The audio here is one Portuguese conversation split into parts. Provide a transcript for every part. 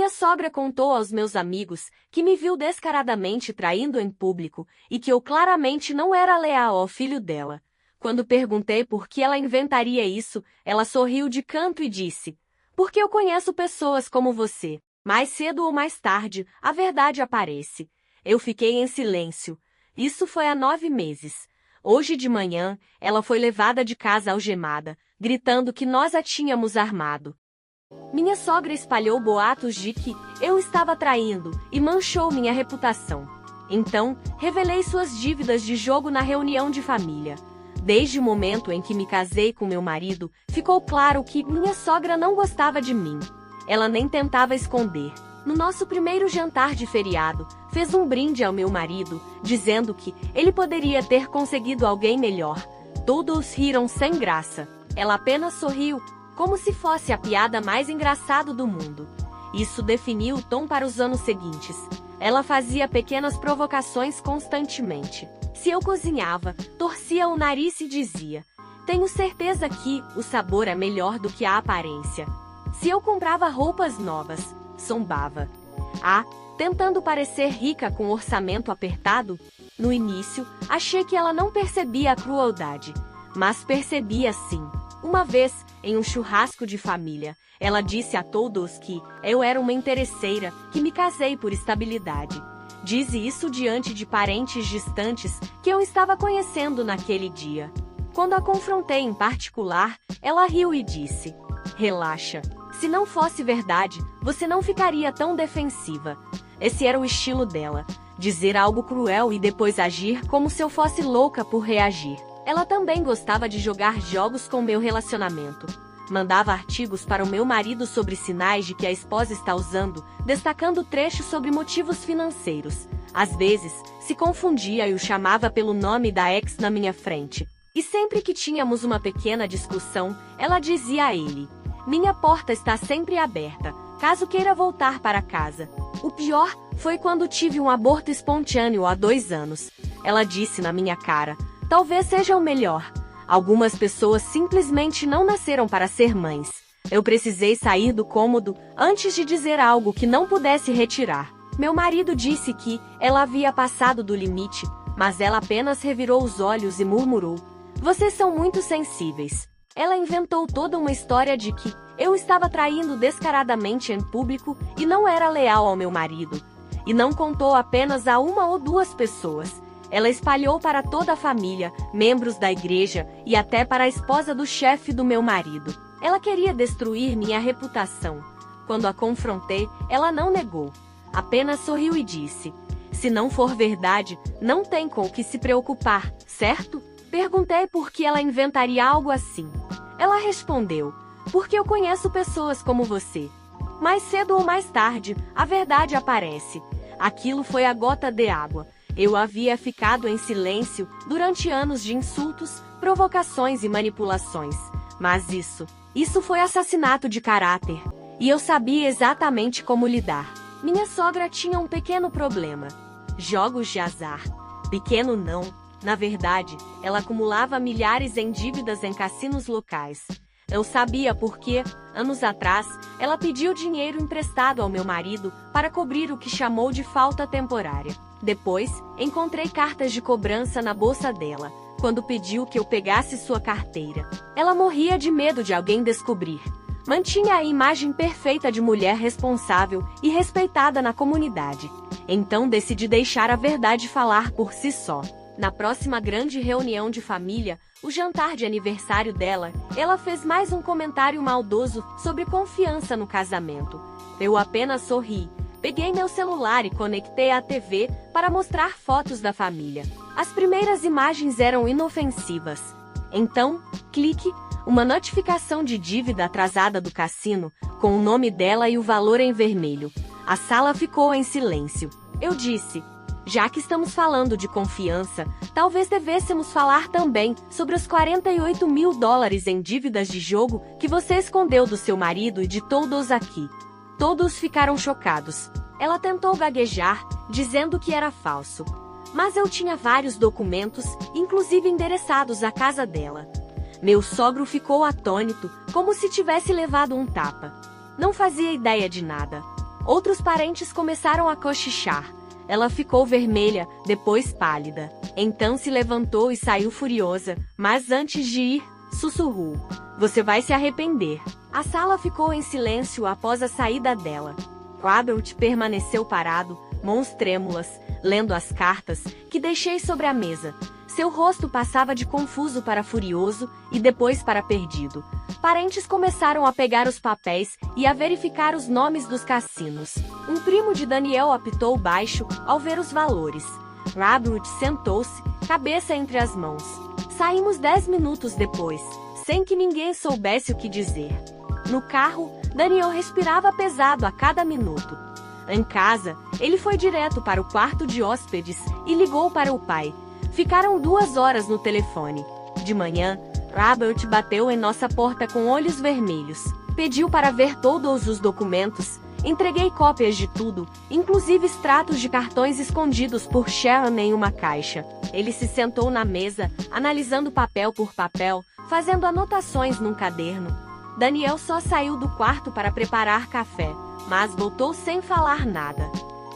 Minha sogra contou aos meus amigos que me viu descaradamente traindo em público e que eu claramente não era leal ao filho dela. Quando perguntei por que ela inventaria isso, ela sorriu de canto e disse: "Porque eu conheço pessoas como você. Mais cedo ou mais tarde, a verdade aparece." Eu fiquei em silêncio. Isso foi há 9 meses. Hoje de manhã, ela foi levada de casa algemada, gritando que nós a tínhamos armado. Minha sogra espalhou boatos de que eu estava traindo e manchou minha reputação. Então, revelei suas dívidas de jogo na reunião de família. Desde o momento em que me casei com meu marido, ficou claro que minha sogra não gostava de mim. Ela nem tentava esconder. No nosso primeiro jantar de feriado, fez um brinde ao meu marido, dizendo que ele poderia ter conseguido alguém melhor. Todos riram sem graça. Ela apenas sorriu, como se fosse a piada mais engraçada do mundo. Isso definiu o tom para os anos seguintes. Ela fazia pequenas provocações constantemente. Se eu cozinhava, torcia o nariz e dizia: "Tenho certeza que o sabor é melhor do que a aparência." Se eu comprava roupas novas, zombava. Tentando parecer rica com orçamento apertado? No início, achei que ela não percebia a crueldade, mas percebia sim. Uma vez, em um churrasco de família, ela disse a todos que eu era uma interesseira, que me casei por estabilidade. Disse isso diante de parentes distantes que eu estava conhecendo naquele dia. Quando a confrontei em particular, ela riu e disse: "Relaxa. Se não fosse verdade, você não ficaria tão defensiva." Esse era o estilo dela, dizer algo cruel e depois agir como se eu fosse louca por reagir. Ela também gostava de jogar jogos com meu relacionamento. Mandava artigos para o meu marido sobre sinais de que a esposa está usando, destacando trechos sobre motivos financeiros. Às vezes, se confundia e o chamava pelo nome da ex na minha frente. E sempre que tínhamos uma pequena discussão, ela dizia a ele: "Minha porta está sempre aberta, caso queira voltar para casa." O pior foi quando tive um aborto espontâneo há 2 anos. Ela disse na minha cara: "Talvez seja o melhor. Algumas pessoas simplesmente não nasceram para ser mães." Eu precisei sair do cômodo antes de dizer algo que não pudesse retirar. Meu marido disse que ela havia passado do limite, mas ela apenas revirou os olhos e murmurou: "Vocês são muito sensíveis." Ela inventou toda uma história de que eu estava traindo descaradamente em público e não era leal ao meu marido. E não contou apenas a 1 ou 2 pessoas. Ela espalhou para toda a família, membros da igreja e até para a esposa do chefe do meu marido. Ela queria destruir minha reputação. Quando a confrontei, ela não negou. Apenas sorriu e disse: "Se não for verdade, não tem com o que se preocupar, certo?" Perguntei por que ela inventaria algo assim. Ela respondeu: "Porque eu conheço pessoas como você. Mais cedo ou mais tarde, a verdade aparece." Aquilo foi a gota de água. Eu havia ficado em silêncio durante anos de insultos, provocações e manipulações. Mas isso foi assassinato de caráter. E eu sabia exatamente como lidar. Minha sogra tinha um pequeno problema: jogos de azar. Pequeno não. Na verdade, ela acumulava milhares em dívidas em cassinos locais. Eu sabia porque, anos atrás, ela pediu dinheiro emprestado ao meu marido para cobrir o que chamou de falta temporária. Depois, encontrei cartas de cobrança na bolsa dela, quando pediu que eu pegasse sua carteira. Ela morria de medo de alguém descobrir. Mantinha a imagem perfeita de mulher responsável e respeitada na comunidade. Então decidi deixar a verdade falar por si só. Na próxima grande reunião de família, o jantar de aniversário dela, ela fez mais um comentário maldoso sobre confiança no casamento. Eu apenas sorri. Peguei meu celular e conectei à TV para mostrar fotos da família. As primeiras imagens eram inofensivas. Então, clique, uma notificação de dívida atrasada do cassino, com o nome dela e o valor em vermelho. A sala ficou em silêncio. Eu disse: "Já que estamos falando de confiança, talvez devêssemos falar também sobre os $48 mil em dívidas de jogo que você escondeu do seu marido e de todos aqui." Todos ficaram chocados. Ela tentou gaguejar, dizendo que era falso. Mas eu tinha vários documentos, inclusive endereçados à casa dela. Meu sogro ficou atônito, como se tivesse levado um tapa. Não fazia ideia de nada. Outros parentes começaram a cochichar. Ela ficou vermelha, depois pálida. Então se levantou e saiu furiosa, mas antes de ir, sussurrou: "Você vai se arrepender." A sala ficou em silêncio após a saída dela. Robert permaneceu parado, mãos trêmulas, lendo as cartas que deixei sobre a mesa. Seu rosto passava de confuso para furioso e depois para perdido. Parentes começaram a pegar os papéis e a verificar os nomes dos cassinos. Um primo de Daniel apitou baixo ao ver os valores. Robert sentou-se, cabeça entre as mãos. Saímos 10 minutos depois, sem que ninguém soubesse o que dizer. No carro, Daniel respirava pesado a cada minuto. Em casa, ele foi direto para o quarto de hóspedes e ligou para o pai. Ficaram 2 horas no telefone. De manhã, Robert bateu em nossa porta com olhos vermelhos. Pediu para ver todos os documentos. Entreguei cópias de tudo, inclusive extratos de cartões escondidos por Sharon em uma caixa. Ele se sentou na mesa, analisando papel por papel, fazendo anotações num caderno. Daniel só saiu do quarto para preparar café, mas voltou sem falar nada.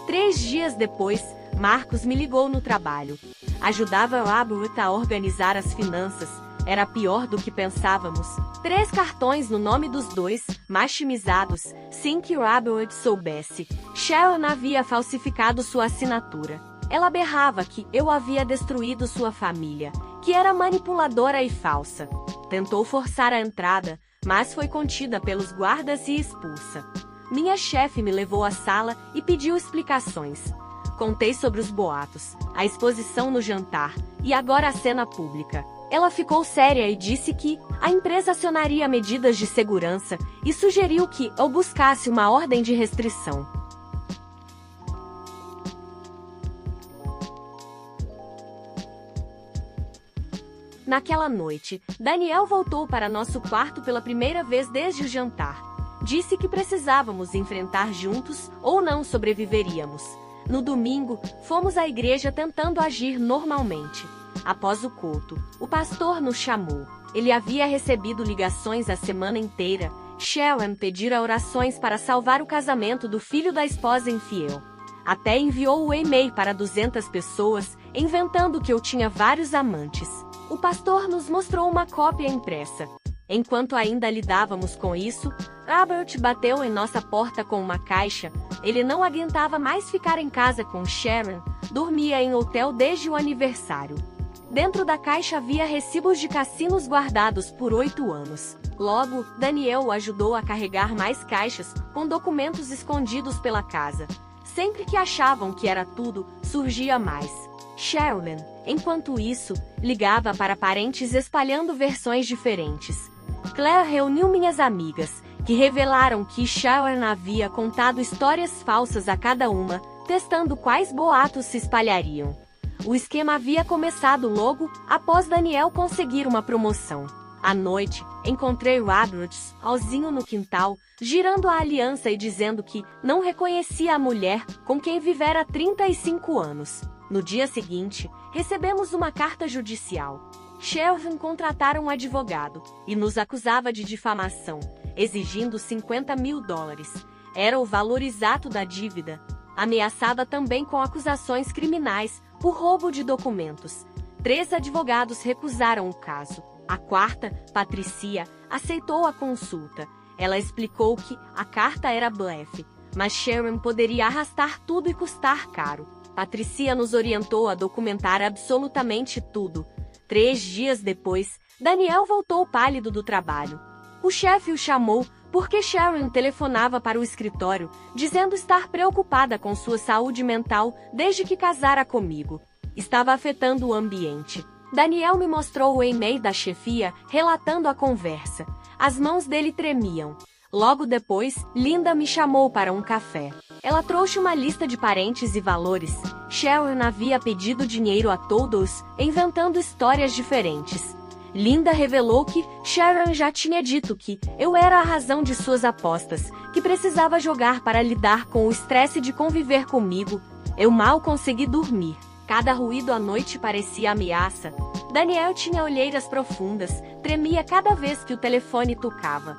3 dias depois, Marcos me ligou no trabalho. Ajudava Robert a organizar as finanças. Era pior do que pensávamos. 3 cartões no nome dos dois, maximizados, sem que Robert soubesse. Sharon havia falsificado sua assinatura. Ela berrava que eu havia destruído sua família, que era manipuladora e falsa. Tentou forçar a entrada, mas foi contida pelos guardas e expulsa. Minha chefe me levou à sala e pediu explicações. Contei sobre os boatos, a exposição no jantar e agora a cena pública. Ela ficou séria e disse que a empresa acionaria medidas de segurança e sugeriu que eu buscasse uma ordem de restrição. Naquela noite, Daniel voltou para nosso quarto pela primeira vez desde o jantar. Disse que precisávamos enfrentar juntos ou não sobreviveríamos. No domingo, fomos à igreja tentando agir normalmente. Após o culto, o pastor nos chamou. Ele havia recebido ligações a semana inteira. Sharon pedira orações para salvar o casamento do filho da esposa infiel. Até enviou o e-mail para 200 pessoas, inventando que eu tinha vários amantes. O pastor nos mostrou uma cópia impressa. Enquanto ainda lidávamos com isso, Robert bateu em nossa porta com uma caixa. Ele não aguentava mais ficar em casa com Sharon, dormia em hotel desde o aniversário. Dentro da caixa havia recibos de cassinos guardados por 8 anos. Logo, Daniel o ajudou a carregar mais caixas, com documentos escondidos pela casa. Sempre que achavam que era tudo, surgia mais. Sharon, enquanto isso, ligava para parentes espalhando versões diferentes. Claire reuniu minhas amigas, que revelaram que Sharon havia contado histórias falsas a cada uma, testando quais boatos se espalhariam. O esquema havia começado logo após Daniel conseguir uma promoção. À noite, encontrei Robert sozinho no quintal, girando a aliança e dizendo que não reconhecia a mulher com quem vivera 35 anos. No dia seguinte, recebemos uma carta judicial. Sharon contratara um advogado e nos acusava de difamação, exigindo $50.000. Era o valor exato da dívida. Ameaçada também com acusações criminais por roubo de documentos. 3 advogados recusaram o caso. A 4ª, Patricia, aceitou a consulta. Ela explicou que a carta era blefe, mas Sharon poderia arrastar tudo e custar caro. Patricia nos orientou a documentar absolutamente tudo. 3 dias depois, Daniel voltou pálido do trabalho. O chefe o chamou porque Sharon telefonava para o escritório, dizendo estar preocupada com sua saúde mental desde que casara comigo. Estava afetando o ambiente. Daniel me mostrou o e-mail da chefia, relatando a conversa. As mãos dele tremiam. Logo depois, Linda me chamou para um café. Ela trouxe uma lista de parentes e valores. Sharon havia pedido dinheiro a todos, inventando histórias diferentes. Linda revelou que Sharon já tinha dito que eu era a razão de suas apostas, que precisava jogar para lidar com o estresse de conviver comigo. Eu mal consegui dormir. Cada ruído à noite parecia ameaça. Daniel tinha olheiras profundas, tremia cada vez que o telefone tocava.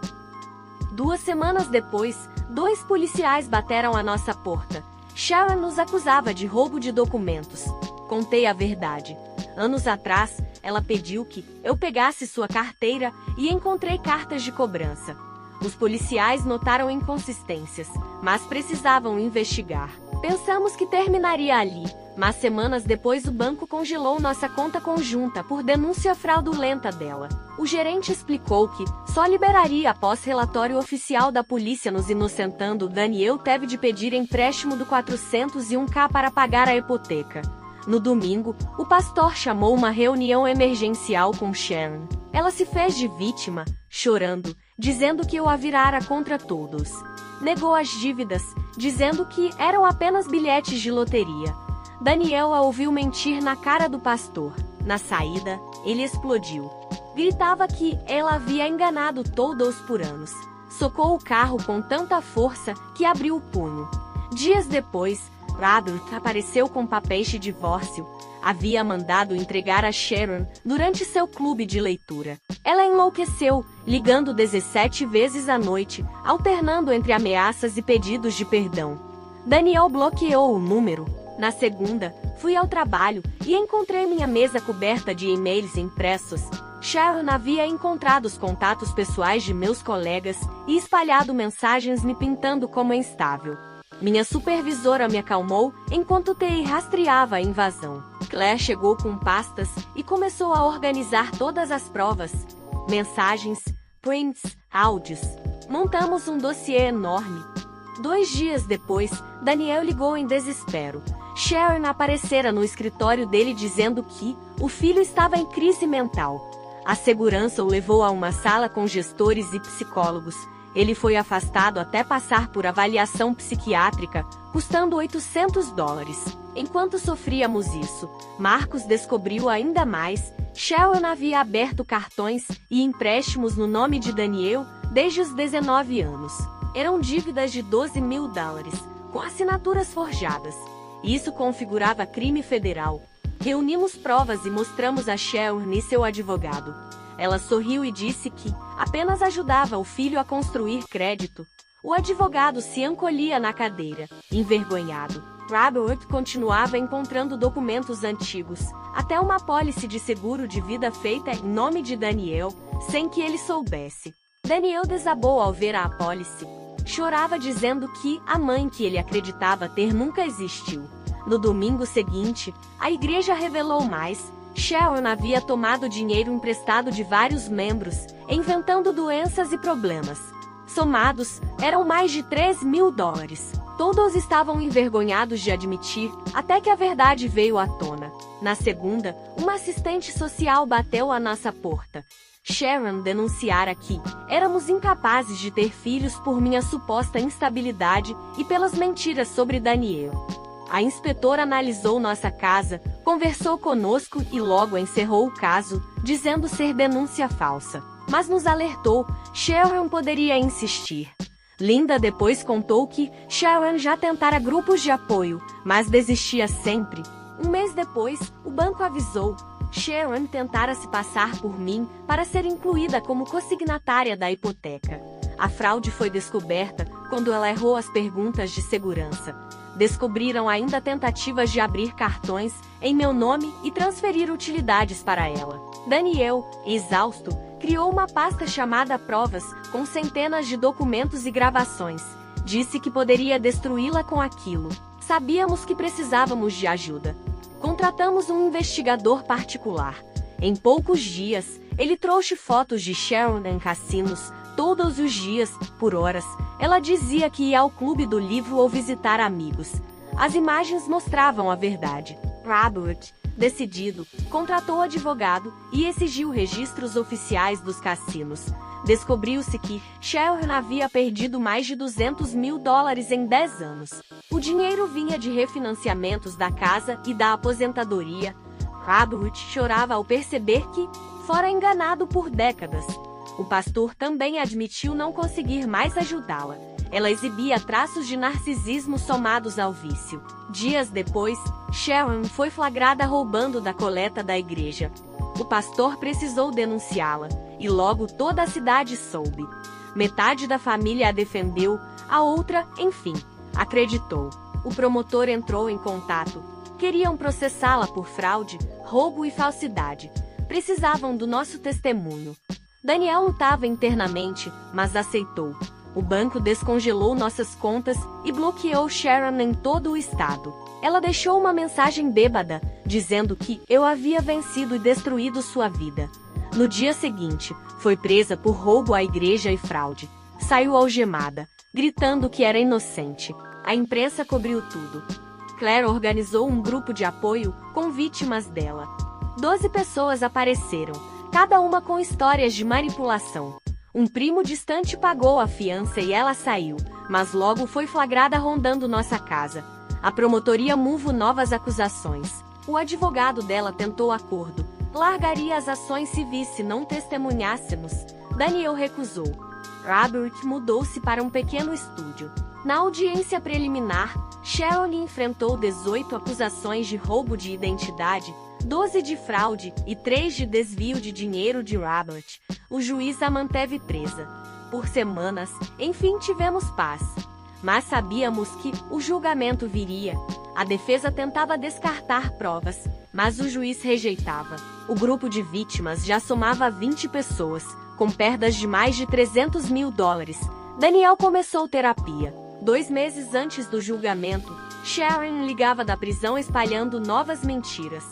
2 semanas depois, 2 policiais bateram à nossa porta. Sharon nos acusava de roubo de documentos. Contei a verdade. Anos atrás, ela pediu que eu pegasse sua carteira e encontrei cartas de cobrança. Os policiais notaram inconsistências, mas precisavam investigar. Pensamos que terminaria ali, mas semanas depois o banco congelou nossa conta conjunta por denúncia fraudulenta dela. O gerente explicou que só liberaria após relatório oficial da polícia nos inocentando. Daniel teve de pedir empréstimo do 401k para pagar a hipoteca. No domingo, o pastor chamou uma reunião emergencial com Sharon. Ela se fez de vítima, chorando, dizendo que eu a virara contra todos. Negou as dívidas, dizendo que eram apenas bilhetes de loteria. Daniel a ouviu mentir na cara do pastor. Na saída, ele explodiu. Gritava que ela havia enganado todos por anos. Socou o carro com tanta força que abriu o punho. Dias depois, Robert apareceu com papéis de divórcio. Havia mandado entregar a Sharon durante seu clube de leitura. Ela enlouqueceu, ligando 17 vezes à noite, alternando entre ameaças e pedidos de perdão. Daniel bloqueou o número. Na segunda, fui ao trabalho e encontrei minha mesa coberta de e-mails impressos. Sharon havia encontrado os contatos pessoais de meus colegas e espalhado mensagens me pintando como instável. Minha supervisora me acalmou enquanto TI rastreava a invasão. Claire chegou com pastas e começou a organizar todas as provas, mensagens, prints, áudios. Montamos um dossiê enorme. 2 dias depois, Daniel ligou em desespero. Sharon aparecera no escritório dele dizendo que o filho estava em crise mental. A segurança o levou a uma sala com gestores e psicólogos. Ele foi afastado até passar por avaliação psiquiátrica, custando $800. Enquanto sofríamos isso, Marcos descobriu ainda mais. Sharon havia aberto cartões e empréstimos no nome de Daniel desde os 19 anos. Eram dívidas de $12 mil, com assinaturas forjadas. Isso configurava crime federal. Reunimos provas e mostramos a Sharon e seu advogado. Ela sorriu e disse que apenas ajudava o filho a construir crédito. O advogado se encolhia na cadeira, envergonhado. Robert continuava encontrando documentos antigos, até uma apólice de seguro de vida feita em nome de Daniel, sem que ele soubesse. Daniel desabou ao ver a apólice. Chorava dizendo que a mãe que ele acreditava ter nunca existiu. No domingo seguinte, a igreja revelou mais. Sharon havia tomado dinheiro emprestado de vários membros, inventando doenças e problemas. Somados, eram mais de $3 mil. Todos estavam envergonhados de admitir, até que a verdade veio à tona. Na segunda, uma assistente social bateu à nossa porta. Sharon denunciara que éramos incapazes de ter filhos por minha suposta instabilidade e pelas mentiras sobre Daniel. A inspetora analisou nossa casa, conversou conosco e logo encerrou o caso, dizendo ser denúncia falsa. Mas nos alertou, Sharon poderia insistir. Linda depois contou que Sharon já tentara grupos de apoio, mas desistia sempre. 1 mês depois, o banco avisou. Sharon tentara se passar por mim para ser incluída como consignatária da hipoteca. A fraude foi descoberta quando ela errou as perguntas de segurança. Descobriram ainda tentativas de abrir cartões em meu nome e transferir utilidades para ela. Daniel, exausto, criou uma pasta chamada Provas, com centenas de documentos e gravações. Disse que poderia destruí-la com aquilo. Sabíamos que precisávamos de ajuda. Contratamos um investigador particular. Em poucos dias, ele trouxe fotos de Sharon em cassinos, todos os dias, por horas. Ela dizia que ia ao clube do livro ou visitar amigos. As imagens mostravam a verdade. Robert, decidido, contratou advogado e exigiu registros oficiais dos cassinos. Descobriu-se que Sharon havia perdido mais de $200 mil em 10 anos. O dinheiro vinha de refinanciamentos da casa e da aposentadoria. Robert chorava ao perceber que fora enganado por décadas. O pastor também admitiu não conseguir mais ajudá-la. Ela exibia traços de narcisismo somados ao vício. Dias depois, Sharon foi flagrada roubando da coleta da igreja. O pastor precisou denunciá-la, e logo toda a cidade soube. Metade da família a defendeu, a outra, enfim, acreditou. O promotor entrou em contato. Queriam processá-la por fraude, roubo e falsidade. Precisavam do nosso testemunho. Daniel lutava internamente, mas aceitou. O banco descongelou nossas contas e bloqueou Sharon em todo o estado. Ela deixou uma mensagem bêbada, dizendo que eu havia vencido e destruído sua vida. No dia seguinte, foi presa por roubo à igreja e fraude. Saiu algemada, gritando que era inocente. A imprensa cobriu tudo. Claire organizou um grupo de apoio com vítimas dela. 12 pessoas apareceram, cada uma com histórias de manipulação. Um primo distante pagou a fiança e ela saiu, mas logo foi flagrada rondando nossa casa. A promotoria moveu novas acusações. O advogado dela tentou acordo. Largaria as ações civis se não testemunhássemos. Daniel recusou. Robert mudou-se para um pequeno estúdio. Na audiência preliminar, Sharon enfrentou 18 acusações de roubo de identidade, 12 de fraude e 3 de desvio de dinheiro de Robert. O juiz a manteve presa. Por semanas, enfim tivemos paz. Mas sabíamos que o julgamento viria. A defesa tentava descartar provas, mas o juiz rejeitava. O grupo de vítimas já somava 20 pessoas, com perdas de mais de $300 mil. Daniel começou terapia. 2 meses antes do julgamento, Sharon ligava da prisão espalhando novas mentiras.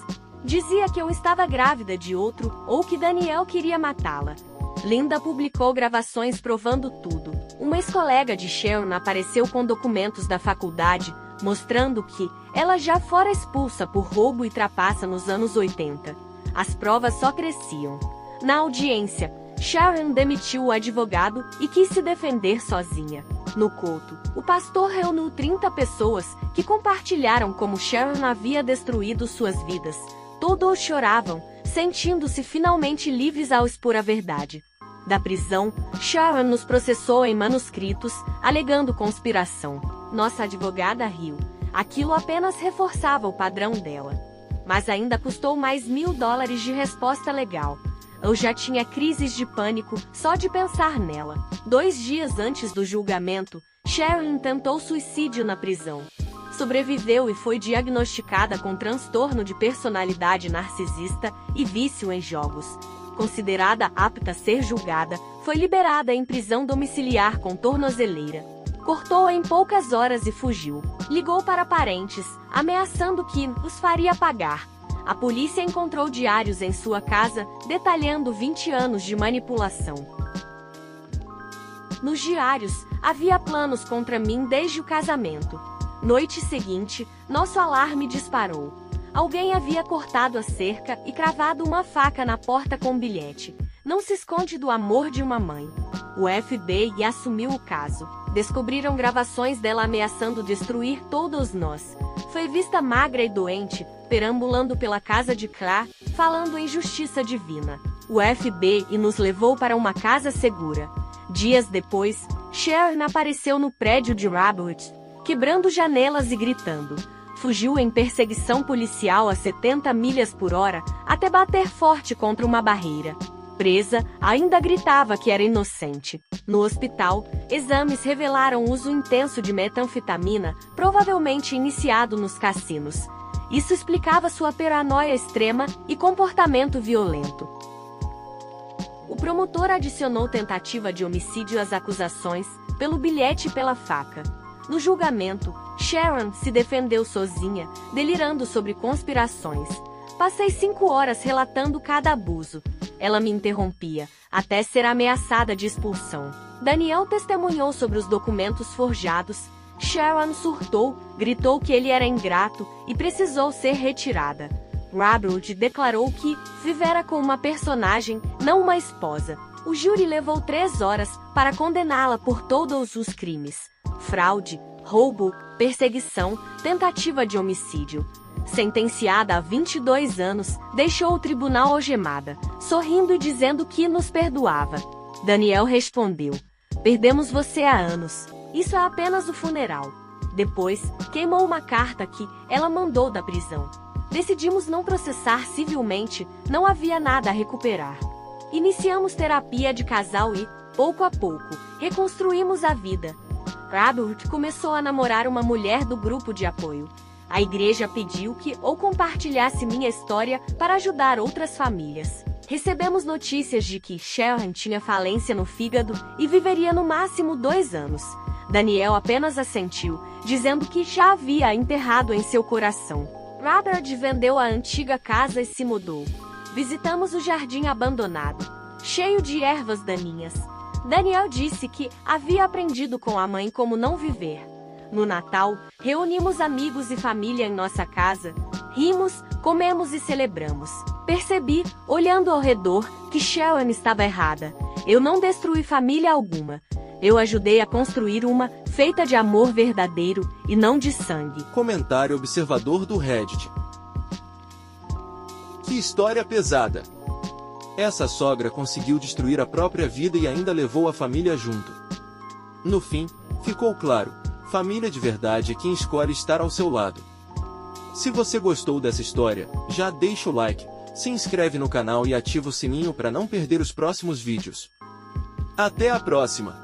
Dizia que eu estava grávida de outro ou que Daniel queria matá-la. Linda publicou gravações provando tudo. Uma ex-colega de Sharon apareceu com documentos da faculdade, mostrando que ela já fora expulsa por roubo e trapaça nos anos 80. As provas só cresciam. Na audiência, Sharon demitiu o advogado e quis se defender sozinha. No culto, o pastor reuniu 30 pessoas que compartilharam como Sharon havia destruído suas vidas. Todos choravam, sentindo-se finalmente livres ao expor a verdade. Da prisão, Sharon nos processou em manuscritos, alegando conspiração. Nossa advogada riu. Aquilo apenas reforçava o padrão dela. Mas ainda custou mais $1.000 de resposta legal. Eu já tinha crises de pânico só de pensar nela. 2 dias antes do julgamento, Sharon tentou suicídio na prisão. Sobreviveu e foi diagnosticada com transtorno de personalidade narcisista e vício em jogos. Considerada apta a ser julgada, foi liberada em prisão domiciliar com tornozeleira. Cortou em poucas horas e fugiu. Ligou para parentes, ameaçando que os faria pagar. A polícia encontrou diários em sua casa, detalhando 20 anos de manipulação. Nos diários, havia planos contra mim desde o casamento. Noite seguinte, nosso alarme disparou. Alguém havia cortado a cerca e cravado uma faca na porta com um bilhete. Não se esconde do amor de uma mãe. O FBI assumiu o caso. Descobriram gravações dela ameaçando destruir todos nós. Foi vista magra e doente, perambulando pela casa de Claire, falando em justiça divina. O FBI nos levou para uma casa segura. Dias depois, Sharon apareceu no prédio de Robert, quebrando janelas e gritando. Fugiu em perseguição policial a 70 milhas por hora, até bater forte contra uma barreira. Presa, ainda gritava que era inocente. No hospital, exames revelaram uso intenso de metanfetamina, provavelmente iniciado nos cassinos. Isso explicava sua paranoia extrema e comportamento violento. O promotor adicionou tentativa de homicídio às acusações, pelo bilhete e pela faca. No julgamento, Sharon se defendeu sozinha, delirando sobre conspirações. Passei 5 horas relatando cada abuso. Ela me interrompia, até ser ameaçada de expulsão. Daniel testemunhou sobre os documentos forjados. Sharon surtou, gritou que ele era ingrato e precisou ser retirada. Robert declarou que vivera com uma personagem, não uma esposa. O júri levou 3 horas para condená-la por todos os crimes: fraude, roubo, perseguição, tentativa de homicídio. Sentenciada a 22 anos, deixou o tribunal algemada, sorrindo e dizendo que nos perdoava. Daniel respondeu: "Perdemos você há anos. Isso é apenas o funeral." Depois, queimou uma carta que ela mandou da prisão. Decidimos não processar civilmente, não havia nada a recuperar. Iniciamos terapia de casal e, Pouco a pouco, reconstruímos a vida. Robert começou a namorar uma mulher do grupo de apoio. A igreja pediu que eu compartilhasse minha história para ajudar outras famílias. Recebemos notícias de que Sharon tinha falência no fígado e viveria no máximo 2 anos. Daniel apenas assentiu, dizendo que já havia enterrado em seu coração. Robert vendeu a antiga casa e se mudou. Visitamos o jardim abandonado, cheio de ervas daninhas. Daniel disse que havia aprendido com a mãe como não viver. No Natal, reunimos amigos e família em nossa casa. Rimos, comemos e celebramos. Percebi, olhando ao redor, que Sharon estava errada. Eu não destruí família alguma. Eu ajudei a construir uma, feita de amor verdadeiro e não de sangue. Comentário observador do Reddit. Que história pesada! Essa sogra conseguiu destruir a própria vida e ainda levou a família junto. No fim, ficou claro, família de verdade é quem escolhe estar ao seu lado. Se você gostou dessa história, já deixa o like, se inscreve no canal e ativa o sininho para não perder os próximos vídeos. Até a próxima!